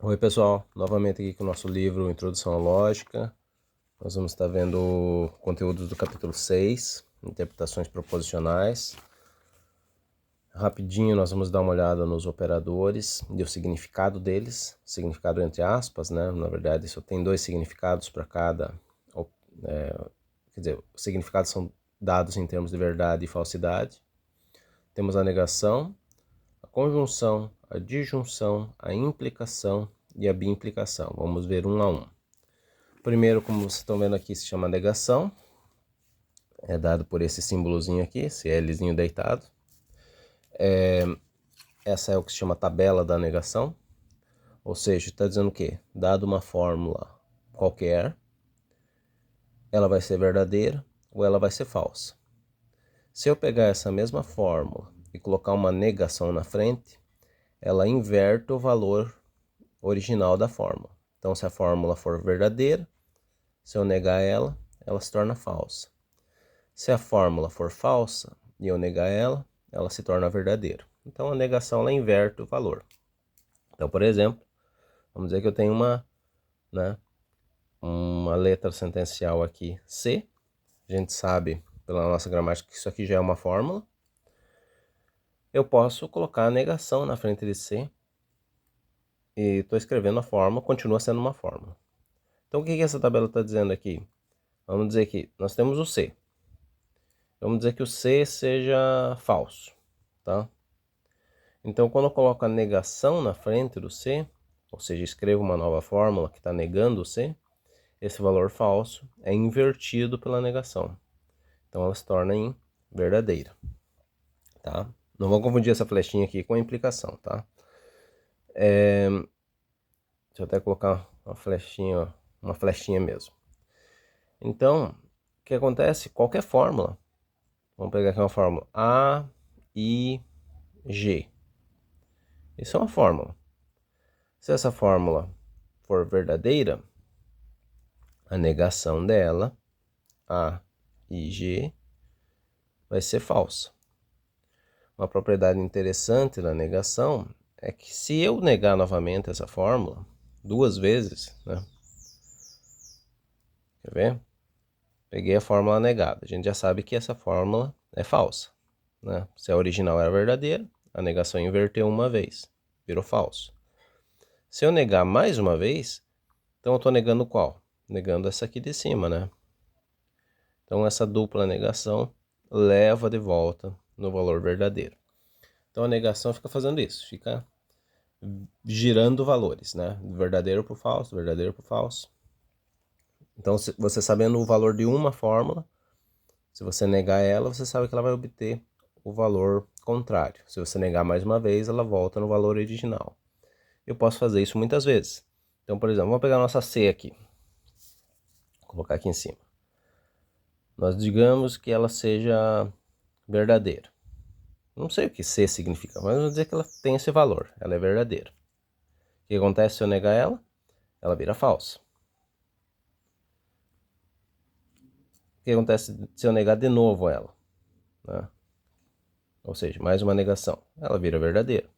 Oi pessoal, novamente aqui com o nosso livro Introdução à Lógica. Nós vamos estar vendo conteúdos do capítulo 6, interpretações proposicionais. Rapidinho nós vamos dar uma olhada nos operadores e o significado deles, significado entre aspas, né? Na verdade só tem dois significados para cada, quer dizer, os significados são dados em termos de verdade e falsidade. Temos a negação, a conjunção, a disjunção, a implicação e a biimplicação. Vamos ver um a um. Primeiro, como vocês estão vendo aqui, se chama negação. É dado por esse símbolozinho aqui, esse Lzinho deitado. Essa é o que se chama tabela da negação. Ou seja, está dizendo o quê? Dado uma fórmula qualquer, ela vai ser verdadeira ou ela vai ser falsa. Se eu pegar essa mesma fórmula e colocar uma negação na frente, ela inverte o valor original da fórmula. Então, se a fórmula for verdadeira, se eu negar ela, ela se torna falsa. Se a fórmula for falsa e eu negar ela, ela se torna verdadeira. Então a negação ela inverte o valor. Então, por exemplo, vamos dizer que eu tenho uma letra sentencial aqui C. A gente sabe pela nossa gramática que isso aqui já é uma fórmula. Eu posso colocar a negação na frente de C e estou escrevendo a fórmula, continua sendo uma fórmula. Então o que essa tabela está dizendo aqui? Vamos dizer que nós temos o C. Vamos dizer que o C seja falso, tá? Então, quando eu coloco a negação na frente do C, ou seja, escrevo uma nova fórmula que está negando o C, esse valor falso é invertido pela negação. Então, ela se torna verdadeira, tá? Não vamos confundir essa flechinha aqui com a implicação, tá? Deixa eu até colocar uma flechinha mesmo. Então, o que acontece? Qualquer fórmula, vamos pegar aqui uma fórmula A, I, G. Isso é uma fórmula. Se essa fórmula for verdadeira, a negação dela, A e G, vai ser falsa. Uma propriedade interessante da negação é que se eu negar novamente essa fórmula, duas vezes, né? Quer ver? Peguei a fórmula negada. A gente já sabe que essa fórmula é falsa, né? Se a original era verdadeira, a negação inverteu uma vez, virou falso. Se eu negar mais uma vez, então eu estou negando qual? Negando essa aqui de cima, né? Então essa dupla negação leva de volta no valor verdadeiro. Então a negação fica fazendo isso, fica girando valores, né? Verdadeiro por falso, verdadeiro por falso. Então você sabendo o valor de uma fórmula, se você negar ela, você sabe que ela vai obter o valor contrário. Se você negar mais uma vez, ela volta no valor original. Eu posso fazer isso muitas vezes. Então, por exemplo, vamos pegar a nossa C aqui. Vou colocar aqui em cima. Nós digamos que ela seja verdadeira. Não sei o que C significa, mas vamos dizer que ela tem esse valor, ela é verdadeira. O que acontece se eu negar ela? Ela vira falsa. O que acontece se eu negar de novo ela? Né? Ou seja, mais uma negação. Ela vira verdadeira.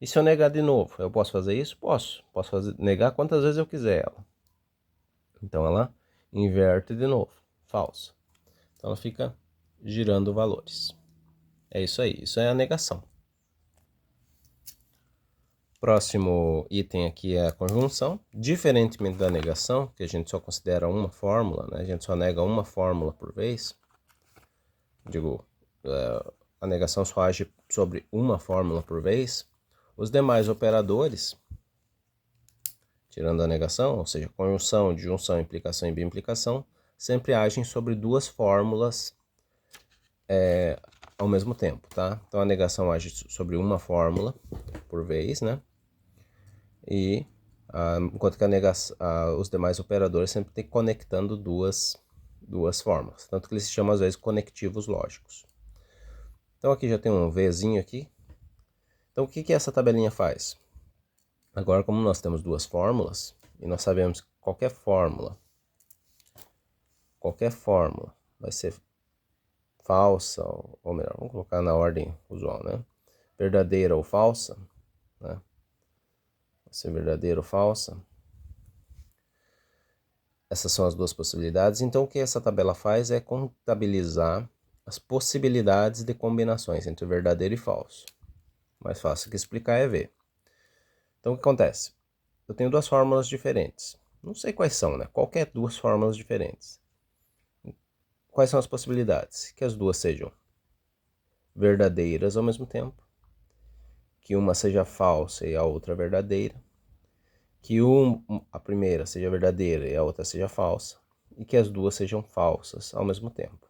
E se eu negar de novo, eu posso fazer isso? Posso. Posso negar quantas vezes eu quiser ela. Então ela inverte de novo. Falsa. Então ela fica girando valores. É isso aí. Isso é a negação. Próximo item aqui é a conjunção. Diferentemente da negação, que a gente só considera uma fórmula, né? A gente só nega uma fórmula por vez. A negação só age sobre uma fórmula por vez. Os demais operadores, tirando a negação, ou seja, conjunção, disjunção, implicação e biimplicação, sempre agem sobre duas fórmulas ao mesmo tempo, tá? Então a negação age sobre uma fórmula por vez, né? E enquanto que os demais operadores sempre têm conectando duas fórmulas. Tanto que eles se chamam às vezes conectivos lógicos. Então aqui já tem um Vzinho aqui. Então o que essa tabelinha faz? Agora, como nós temos duas fórmulas, e nós sabemos que qualquer fórmula vai ser falsa, ou melhor, vamos colocar na ordem usual, né? Verdadeira ou falsa, né? ser verdadeira ou falsa. Essas são as duas possibilidades. Então o que essa tabela faz é contabilizar as possibilidades de combinações entre verdadeiro e falso. Mais fácil que explicar é ver. Então o que acontece? Eu tenho duas fórmulas diferentes. Não sei quais são, né? Qualquer duas fórmulas diferentes. Quais são as possibilidades? Que as duas sejam verdadeiras ao mesmo tempo, que uma seja falsa e a outra verdadeira, que a primeira seja verdadeira e a outra seja falsa, e que as duas sejam falsas ao mesmo tempo.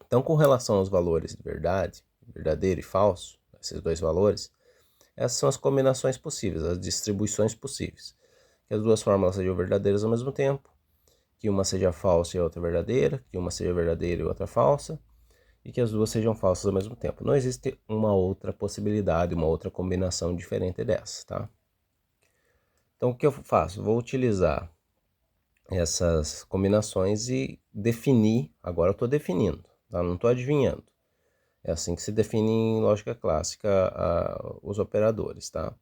Então, com relação aos valores de verdade, verdadeiro e falso, esses dois valores, essas são as combinações possíveis, as distribuições possíveis. Que as duas fórmulas sejam verdadeiras ao mesmo tempo, que uma seja falsa e a outra verdadeira, que uma seja verdadeira e outra falsa, e que as duas sejam falsas ao mesmo tempo. Não existe uma outra possibilidade, uma outra combinação diferente dessa, tá? Então, o que eu faço? Vou utilizar essas combinações e definir, agora eu estou definindo, tá? Não estou adivinhando. É assim que se define em lógica clássica os operadores, tá?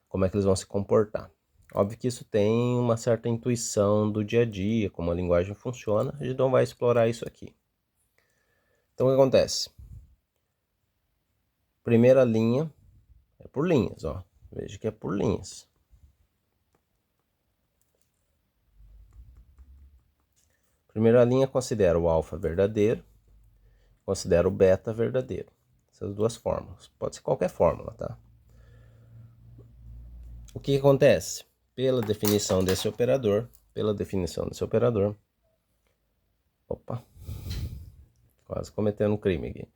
Como é que eles vão se comportar. Óbvio que isso tem uma certa intuição do dia a dia, como a linguagem funciona, a gente não vai explorar isso aqui. Então o que acontece? Primeira linha é por linhas, ó. Veja que é por linhas. Primeira linha considera o alfa verdadeiro, considera o beta verdadeiro. Essas duas fórmulas. Pode ser qualquer fórmula, tá? O que acontece? Pela definição desse operador, opa, quase cometendo um crime aqui.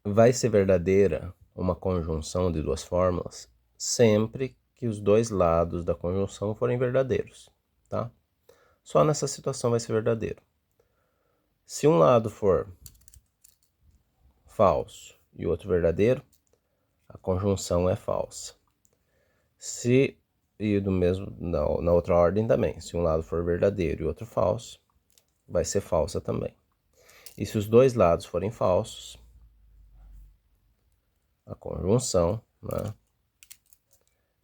Vai ser verdadeira uma conjunção de duas fórmulas sempre que os dois lados da conjunção forem verdadeiros, tá? Só nessa situação vai ser verdadeiro. Se um lado for falso e o outro verdadeiro, a conjunção é falsa. E do mesmo na outra ordem também, se um lado for verdadeiro e o outro falso, vai ser falsa também. E se os dois lados forem falsos, a conjunção, né,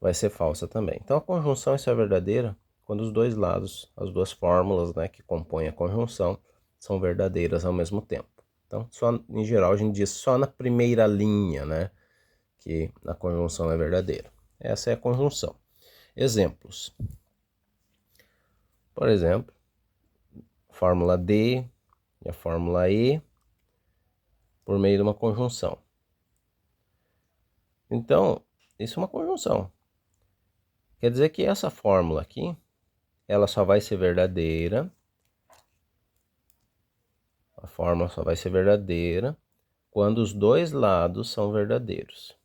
vai ser falsa também. Então a conjunção só é verdadeira quando os dois lados, as duas fórmulas, né, que compõem a conjunção, são verdadeiras ao mesmo tempo. Então, em geral, a gente diz só na primeira linha, né, que a conjunção é verdadeira. Essa é a conjunção. Exemplos. Por exemplo, a fórmula D e a fórmula E por meio de uma conjunção. Então, isso é uma conjunção. Quer dizer que essa fórmula aqui, ela só vai ser verdadeira. A fórmula só vai ser verdadeira quando os dois lados são verdadeiros,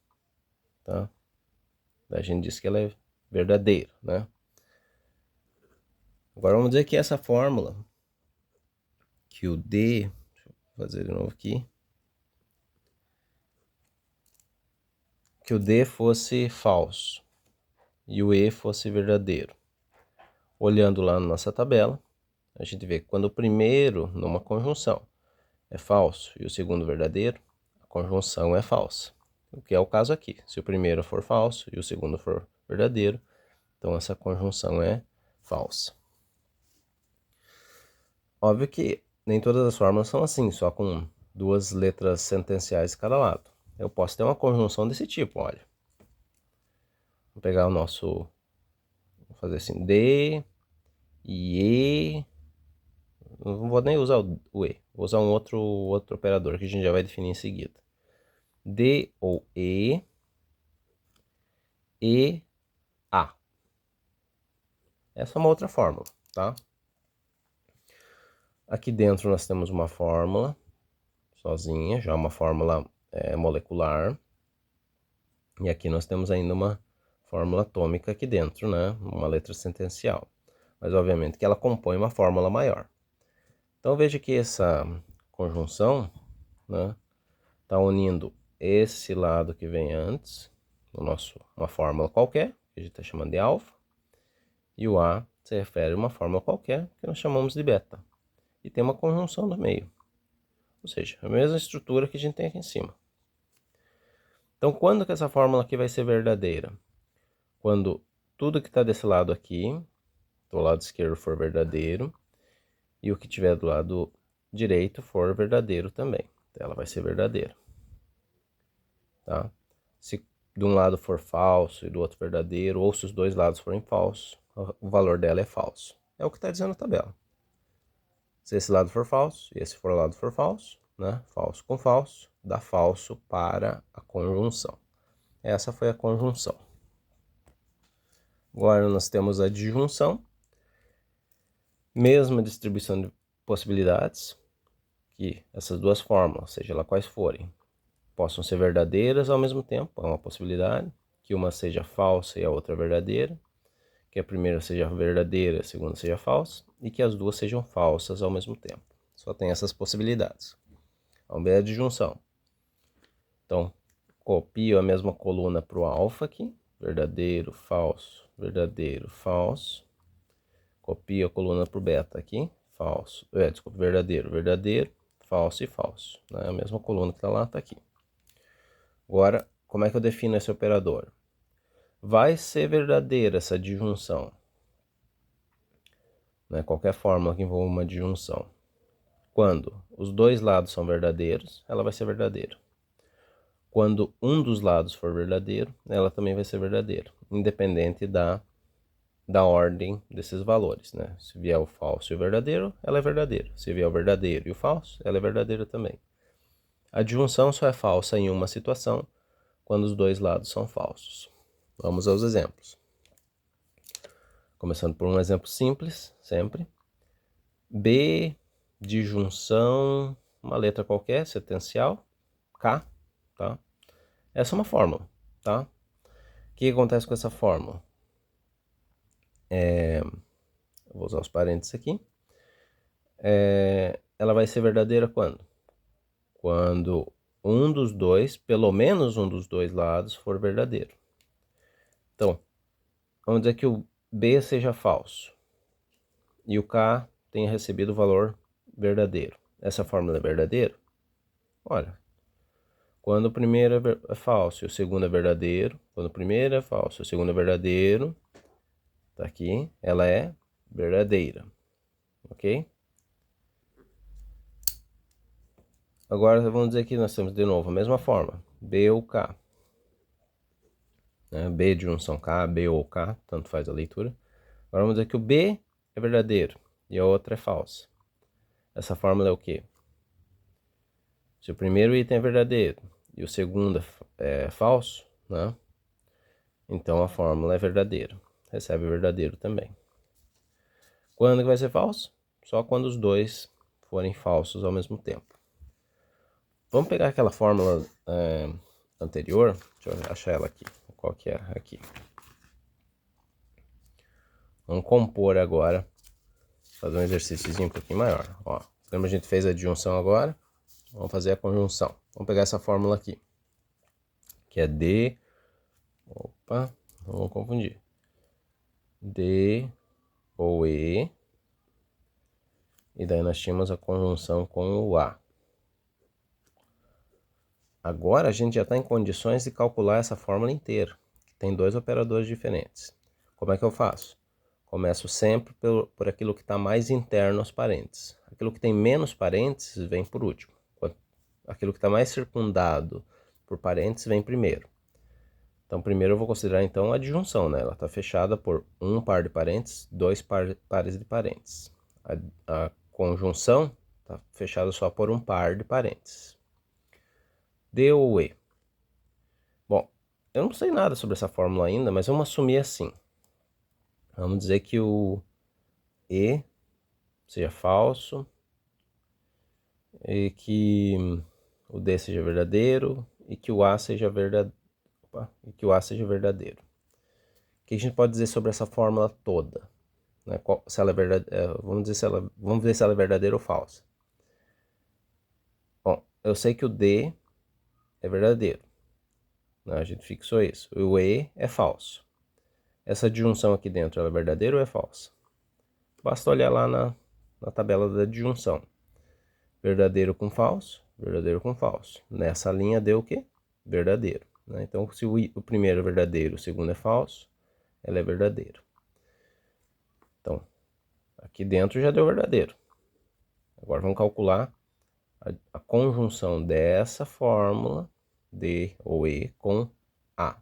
tá? A gente diz que ela é verdadeira, né? Agora vamos dizer que essa fórmula, que o D, deixa eu fazer de novo aqui, que o D fosse falso e o E fosse verdadeiro. Olhando lá na nossa tabela, a gente vê que quando o primeiro, numa conjunção, é falso e o segundo verdadeiro, a conjunção é falsa. O que é o caso aqui. Se o primeiro for falso e o segundo for verdadeiro, então essa conjunção é falsa. Óbvio que nem todas as fórmulas são assim, só com duas letras sentenciais de cada lado. Eu posso ter uma conjunção desse tipo, olha. Vou pegar o nosso... Vou fazer assim, D e E. Não vou nem usar o E, vou usar um outro operador que a gente já vai definir em seguida. D ou E A. Essa é uma outra fórmula, tá? Aqui dentro nós temos uma fórmula sozinha, já uma fórmula molecular. E aqui nós temos ainda uma fórmula atômica aqui dentro, né? Uma letra sentencial. Mas obviamente que ela compõe uma fórmula maior. Então veja que essa conjunção, né, está unindo esse lado que vem antes, uma fórmula qualquer, que a gente está chamando de alfa, e o A se refere a uma fórmula qualquer, que nós chamamos de beta. E tem uma conjunção no meio. Ou seja, a mesma estrutura que a gente tem aqui em cima. Então, quando que essa fórmula aqui vai ser verdadeira? Quando tudo que está desse lado aqui, do lado esquerdo, for verdadeiro, e o que tiver do lado direito for verdadeiro também. Então, ela vai ser verdadeira. Tá? Se de um lado for falso e do outro verdadeiro, ou se os dois lados forem falsos, o valor dela é falso. É o que está dizendo a tabela. Se esse lado for falso e esse lado for falso, né? Falso com falso, dá falso para a conjunção. Essa foi a conjunção. Agora nós temos a disjunção. Mesma distribuição de possibilidades, que essas duas fórmulas, seja lá quais forem, possam ser verdadeiras ao mesmo tempo, é uma possibilidade, que uma seja falsa e a outra verdadeira, que a primeira seja verdadeira e a segunda seja falsa, e que as duas sejam falsas ao mesmo tempo. Só tem essas possibilidades. Vamos ver a disjunção. Então, copio a mesma coluna para o alfa aqui, verdadeiro, falso, copio a coluna para o beta aqui, falso, desculpa, verdadeiro, verdadeiro, falso e falso. Né? A mesma coluna que está lá, está aqui. Agora, como é que eu defino esse operador? Vai ser verdadeira essa disjunção. Né? Qualquer fórmula que envolva uma disjunção. Quando os dois lados são verdadeiros, ela vai ser verdadeira. Quando um dos lados for verdadeiro, ela também vai ser verdadeira, independente da ordem desses valores, né? Se vier o falso e o verdadeiro, ela é verdadeira. Se vier o verdadeiro e o falso, ela é verdadeira também. A disjunção só é falsa em uma situação, quando os dois lados são falsos. Vamos aos exemplos. Começando por um exemplo simples, sempre. B, disjunção, uma letra qualquer, sequencial, K, tá? Essa é uma fórmula, tá? O que acontece com essa fórmula? Vou usar os parênteses aqui. Ela vai ser verdadeira quando? Quando um dos dois, pelo menos um dos dois lados, for verdadeiro. Então, vamos dizer que o B seja falso e o K tenha recebido o valor verdadeiro. Essa fórmula é verdadeira? Olha, quando o primeiro é falso e o segundo é verdadeiro, quando o primeiro é falso e o segundo é verdadeiro, tá aqui, ela é verdadeira, ok? Agora vamos dizer que nós temos de novo a mesma forma, B ou K. Né? B de junção K, B ou K, tanto faz a leitura. Agora vamos dizer que o B é verdadeiro e a outra é falsa. Essa fórmula é o quê? Se o primeiro item é verdadeiro e o segundo é falso, né? Então a fórmula é verdadeira. Recebe verdadeiro também. Quando que vai ser falso? Só quando os dois forem falsos ao mesmo tempo. Vamos pegar aquela fórmula anterior. Deixa eu achar ela aqui. Qual que é? Aqui. Vamos compor agora. Fazer um exercíciozinho um pouquinho maior. Ó, lembra a gente fez a disjunção agora? Vamos fazer a conjunção. Vamos pegar essa fórmula aqui. Que é D. Opa, não vou confundir. D ou E. E daí nós tínhamos a conjunção com o A. Agora a gente já está em condições de calcular essa fórmula inteira. Tem dois operadores diferentes. Como é que eu faço? Começo sempre por aquilo que está mais interno aos parênteses. Aquilo que tem menos parênteses vem por último. Aquilo que está mais circundado por parênteses vem primeiro. Então primeiro eu vou considerar então a disjunção, né? Ela está fechada por um par de parênteses, dois pares de parênteses. A conjunção está fechada só por um par de parênteses. D ou E? Bom, eu não sei nada sobre essa fórmula ainda, mas vamos assumir assim. Vamos dizer que o E seja falso e que o D seja verdadeiro e que o A seja verdadeiro. O que a gente pode dizer sobre essa fórmula toda? Né? Se ela é verdadeira, vamos ver se ela é verdadeira ou falsa. Bom, eu sei que o D é verdadeiro. Né? A gente fixou isso. O E é falso. Essa disjunção aqui dentro, ela é verdadeira ou é falsa? Basta olhar lá na tabela da disjunção. Verdadeiro com falso, verdadeiro com falso. Nessa linha deu o quê? Verdadeiro. né? Então, se o primeiro é verdadeiro, o segundo é falso, ela é verdadeira. Então, aqui dentro já deu verdadeiro. Agora vamos calcular a conjunção dessa fórmula D ou E com A.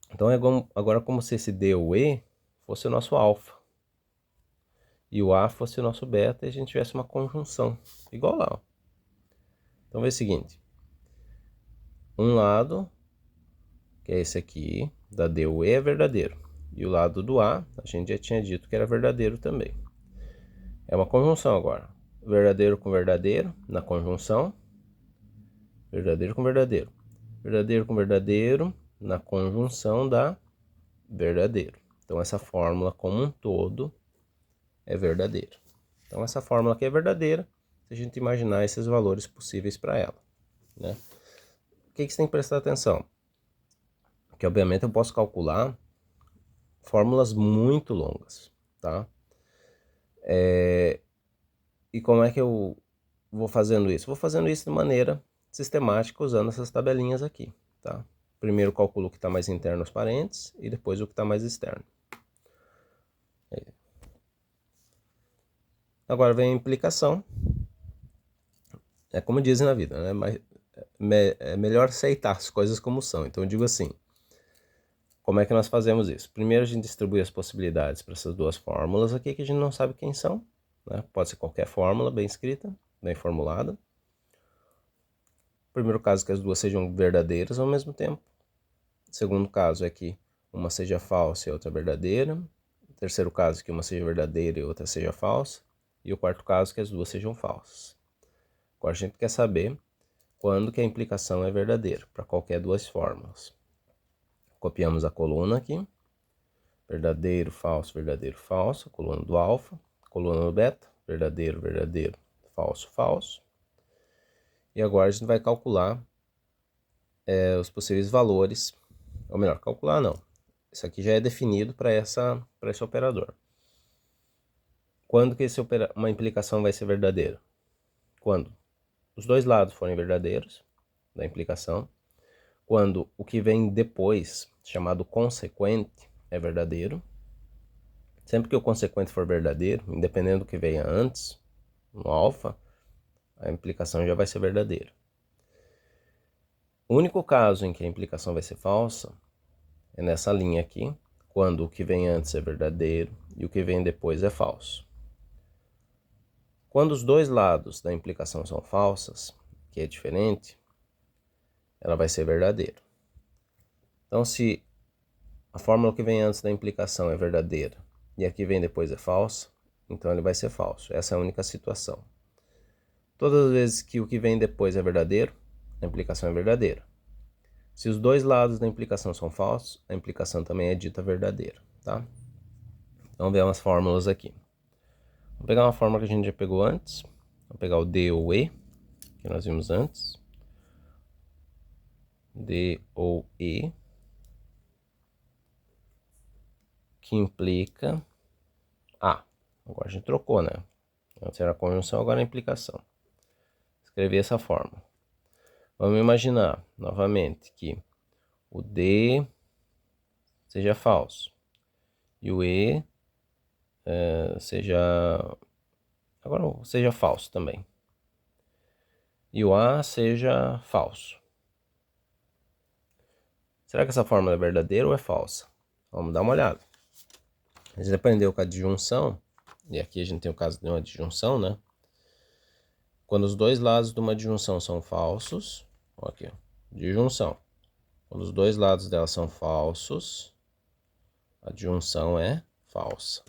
Então, agora como se esse D ou E fosse o nosso alfa e o A fosse o nosso beta e a gente tivesse uma conjunção, igual lá. Ó. Então, é o seguinte. Um lado, que é esse aqui, da D ou E, é verdadeiro. E o lado do A, a gente já tinha dito que era verdadeiro também. É uma conjunção agora. Verdadeiro com verdadeiro, na conjunção. Verdadeiro com verdadeiro. Verdadeiro com verdadeiro, na conjunção da verdadeiro. Então, essa fórmula como um todo é verdadeira. Então, essa fórmula aqui é verdadeira se a gente imaginar esses valores possíveis para ela, né? O que você tem que prestar atenção? Que, obviamente, eu posso calcular fórmulas muito longas, tá? E como é que eu vou fazendo isso? Vou fazendo isso de maneira sistemática usando essas tabelinhas aqui, tá? Primeiro calculo o que está mais interno aos parênteses e depois o que está mais externo. Agora vem a implicação. É como dizem na vida, né? Mas é melhor aceitar as coisas como são. Então eu digo assim, como é que nós fazemos isso? Primeiro a gente distribui as possibilidades para essas duas fórmulas aqui que a gente não sabe quem são, né? Pode ser qualquer fórmula bem escrita, bem formulada. Primeiro caso que as duas sejam verdadeiras ao mesmo tempo. Segundo caso é que uma seja falsa e a outra verdadeira. Terceiro caso que uma seja verdadeira e a outra seja falsa. E o quarto caso que as duas sejam falsas. Agora a gente quer saber quando que a implicação é verdadeira, para qualquer duas fórmulas. Copiamos a coluna aqui. Verdadeiro, falso, coluna do alfa. Coluna do beta, verdadeiro, verdadeiro, falso, falso. E agora a gente vai calcular os possíveis valores, ou melhor, calcular não. Isso aqui já é definido para esse operador. Quando que uma implicação vai ser verdadeira? Quando os dois lados forem verdadeiros da implicação. Quando o que vem depois, chamado consequente, é verdadeiro. Sempre que o consequente for verdadeiro, independente do que venha antes, no alfa, a implicação já vai ser verdadeira. O único caso em que a implicação vai ser falsa é nessa linha aqui, quando o que vem antes é verdadeiro e o que vem depois é falso. Quando os dois lados da implicação são falsas, que é diferente, ela vai ser verdadeira. Então, se a fórmula que vem antes da implicação é verdadeira e a que vem depois é falsa, então ele vai ser falso. Essa é a única situação. Todas as vezes que o que vem depois é verdadeiro, a implicação é verdadeira. Se os dois lados da implicação são falsos, a implicação também é dita verdadeira, tá? Então, vamos ver umas fórmulas aqui. Vamos pegar uma fórmula que a gente já pegou antes. Vamos pegar o D ou E, que nós vimos antes. D ou E, que implica A. Agora a gente trocou, né? Antes era a conjunção, agora a implicação. Escrevi essa fórmula. Vamos imaginar, novamente, que o D seja falso e o E seja falso também. E o A seja falso. Será que essa fórmula é verdadeira ou é falsa? Vamos dar uma olhada. A gente aprendeu com a disjunção, e aqui a gente tem o caso de uma disjunção, né? Quando os dois lados de uma disjunção são falsos, ó aqui, ó, disjunção. Quando os dois lados dela são falsos, a disjunção é falsa.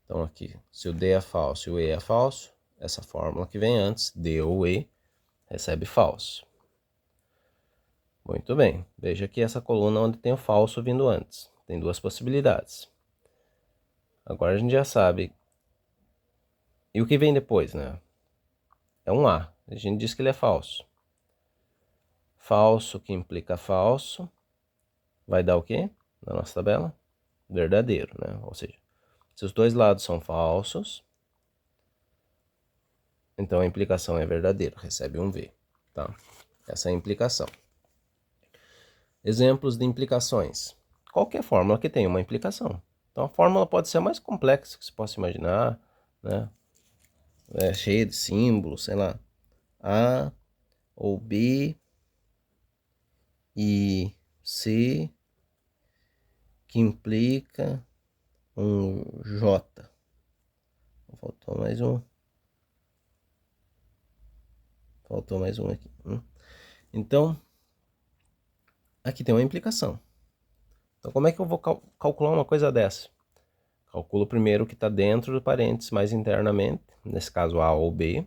Então aqui, se o D é falso e o E é falso, essa fórmula que vem antes, D ou E, recebe falso. Muito bem, veja aqui essa coluna onde tem o falso vindo antes. Tem duas possibilidades. Agora a gente já sabe. E o que vem depois, né? É um A. A gente diz que ele é falso. Falso que implica falso vai dar o quê? Na nossa tabela? Verdadeiro, né? Ou seja, se os dois lados são falsos, então a implicação é verdadeira, recebe um V, tá? Essa é a implicação. Exemplos de implicações. Qualquer fórmula que tenha uma implicação. Então a fórmula pode ser a mais complexa que você possa imaginar, né? Cheia de símbolos, sei lá. A ou B e C que implica um J. Faltou mais um. Faltou mais um aqui. Então, aqui tem uma implicação. Então, como é que eu vou calcular uma coisa dessa? Calculo primeiro o que está dentro do parênteses mais internamente, nesse caso A ou B.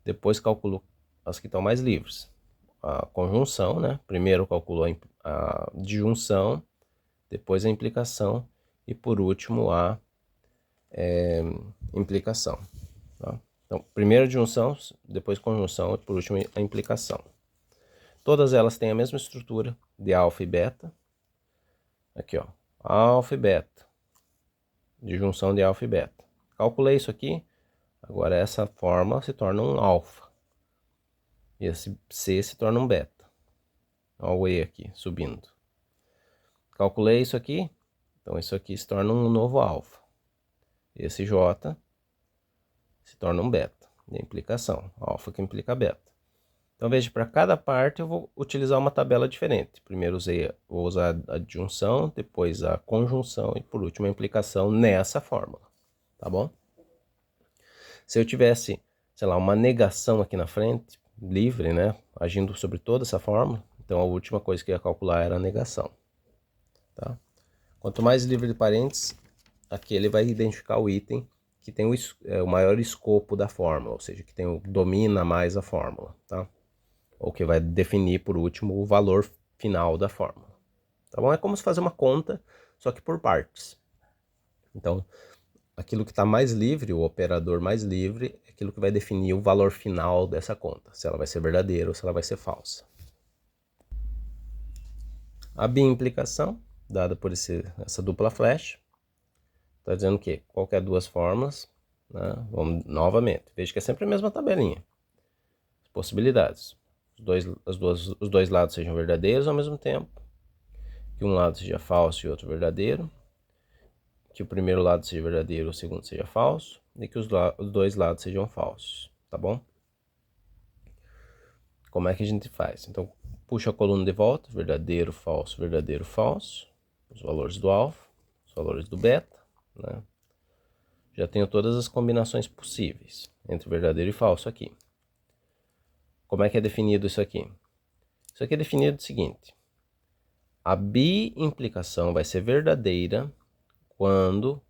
Depois calculo as que estão mais livres. A conjunção, né? Primeiro calculo a disjunção, depois a implicação e por último a implicação. Tá? Então, primeiro a disjunção, depois conjunção e por último a implicação. Todas elas têm a mesma estrutura de alfa e beta. Aqui, ó, alfa e beta, disjunção de alfa e beta. Calculei isso aqui, agora essa fórmula se torna um alfa. E esse C se torna um beta. Olha o E aqui, subindo. Calculei isso aqui, então isso aqui se torna um novo alfa. Esse J se torna um beta, de implicação, alfa que implica beta. Então veja, para cada parte eu vou utilizar uma tabela diferente. Primeiro vou usar a adjunção, depois a conjunção e por último a implicação nessa fórmula, tá bom? Se eu tivesse, sei lá, uma negação aqui na frente, livre, né, agindo sobre toda essa fórmula, então a última coisa que eu ia calcular era a negação, tá? Quanto mais livre de parênteses, aqui ele vai identificar o item que tem o maior escopo da fórmula, ou seja, que domina mais a fórmula, tá? Ou que vai definir, por último, o valor final da fórmula. Tá bom? É como se fazer uma conta, só que por partes. Então, aquilo que está mais livre, o operador mais livre, é aquilo que vai definir o valor final dessa conta, se ela vai ser verdadeira ou se ela vai ser falsa. A bimplicação, dada por essa dupla flash, está dizendo que qualquer duas fórmulas, né, vamos novamente, veja que é sempre a mesma tabelinha. As possibilidades. Os dois lados sejam verdadeiros ao mesmo tempo, que um lado seja falso e outro verdadeiro, que o primeiro lado seja verdadeiro e o segundo seja falso, e que os dois lados sejam falsos, tá bom? Como é que a gente faz? Então, puxa a coluna de volta, verdadeiro, falso, os valores do alfa, os valores do beta, né? Já tenho todas as combinações possíveis entre verdadeiro e falso aqui. Como é que é definido isso aqui? Isso aqui é definido o seguinte: a bi-implicação vai ser verdadeira quando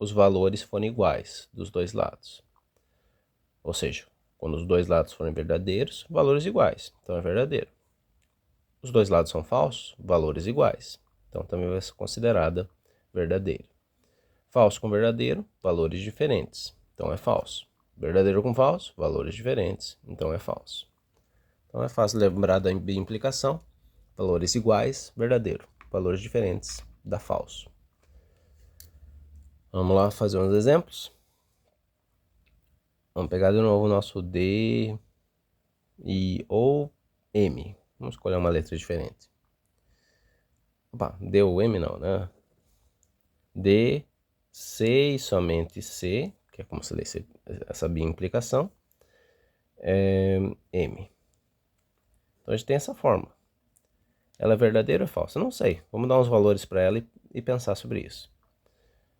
os valores forem iguais dos dois lados. Ou seja, quando os dois lados forem verdadeiros, valores iguais, então é verdadeiro. Os dois lados são falsos, valores iguais, então também vai ser considerada verdadeira. Falso com verdadeiro, valores diferentes, então é falso. Verdadeiro com falso, valores diferentes, então é falso. Então é fácil lembrar da implicação, valores iguais, verdadeiro, valores diferentes, dá falso. Vamos lá fazer uns exemplos. Vamos pegar de novo o nosso D, I ou M. Vamos escolher uma letra diferente. Opa, D ou M não, né? D, C e somente C, que é como se lesse essa bimplicação, M. Então a gente tem essa fórmula. Ela é verdadeira ou falsa? Não sei. Vamos dar uns valores para ela e pensar sobre isso.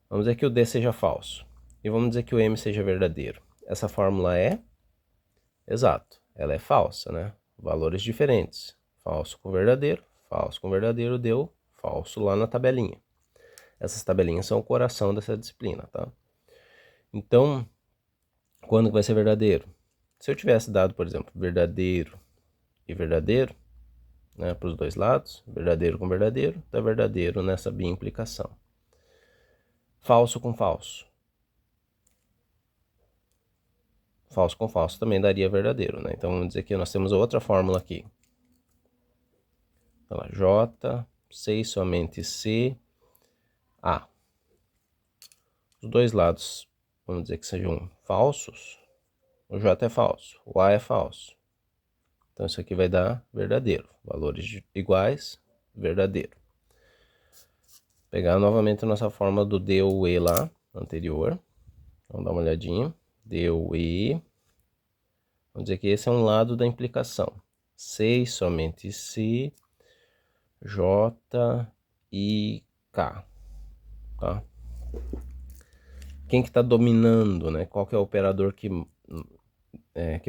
Vamos dizer que o D seja falso. E vamos dizer que o M seja verdadeiro. Essa fórmula é exato. Ela é falsa, né? Valores diferentes. Falso com verdadeiro deu falso lá na tabelinha. Essas tabelinhas são o coração dessa disciplina, tá? Então, quando vai ser verdadeiro? Se eu tivesse dado, por exemplo, verdadeiro e verdadeiro, né, para os dois lados, verdadeiro com verdadeiro, dá verdadeiro nessa bimplicação. Falso com falso. Falso com falso também daria verdadeiro, né? Então vamos dizer que nós temos outra fórmula aqui. Então, J, C e somente C, A. Os dois lados, vamos dizer que sejam falsos. O J é falso, o A é falso. Então isso aqui vai dar verdadeiro. Valores iguais, verdadeiro. Pegar novamente a nossa fórmula do D ou E lá, anterior. Vamos dar uma olhadinha. D ou E. Vamos dizer que esse é um lado da implicação. Se e somente se J e K. Tá? Quem que está dominando, né? Qual que é o operador que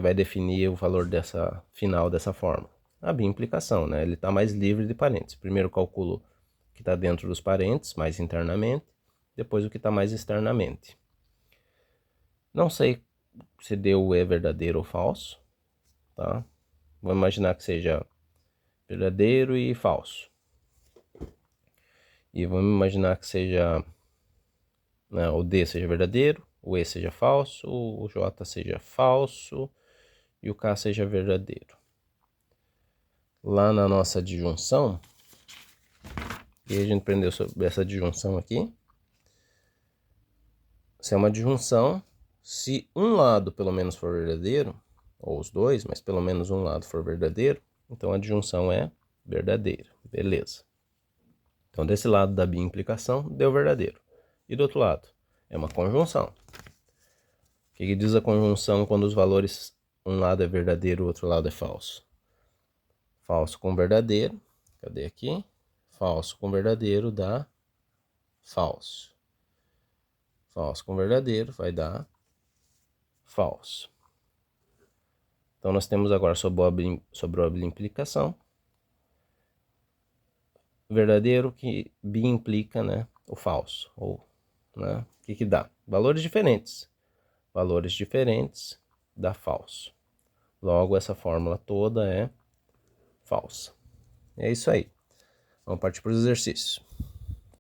vai definir o valor dessa final dessa forma? A biimplicação, né? Ele está mais livre de parênteses. Primeiro calculo o que está dentro dos parênteses, mais internamente. Depois o que está mais externamente. Não sei se deu é verdadeiro ou falso, tá? Vamos imaginar que seja verdadeiro e falso. E vamos imaginar que seja, né, o D seja verdadeiro, o E seja falso, o J seja falso e o K seja verdadeiro. Lá na nossa disjunção, e a gente aprendeu sobre essa disjunção aqui. Se é uma disjunção, se um lado pelo menos for verdadeiro, ou os dois, mas pelo menos um lado for verdadeiro, então a disjunção é verdadeira. Beleza. Então desse lado da biimplicação deu verdadeiro. E do outro lado, é uma conjunção. O que diz a conjunção quando os valores, um lado é verdadeiro, o outro lado é falso? Falso com verdadeiro, cadê aqui? Falso com verdadeiro dá falso. Falso com verdadeiro vai dar falso. Então nós temos agora sobre a biimplicação. Verdadeiro que biimplica, né, o falso. Ou, né, o que dá? Valores diferentes. Valores diferentes dá falso. Logo, essa fórmula toda é falsa. É isso aí. Vamos partir para os exercícios.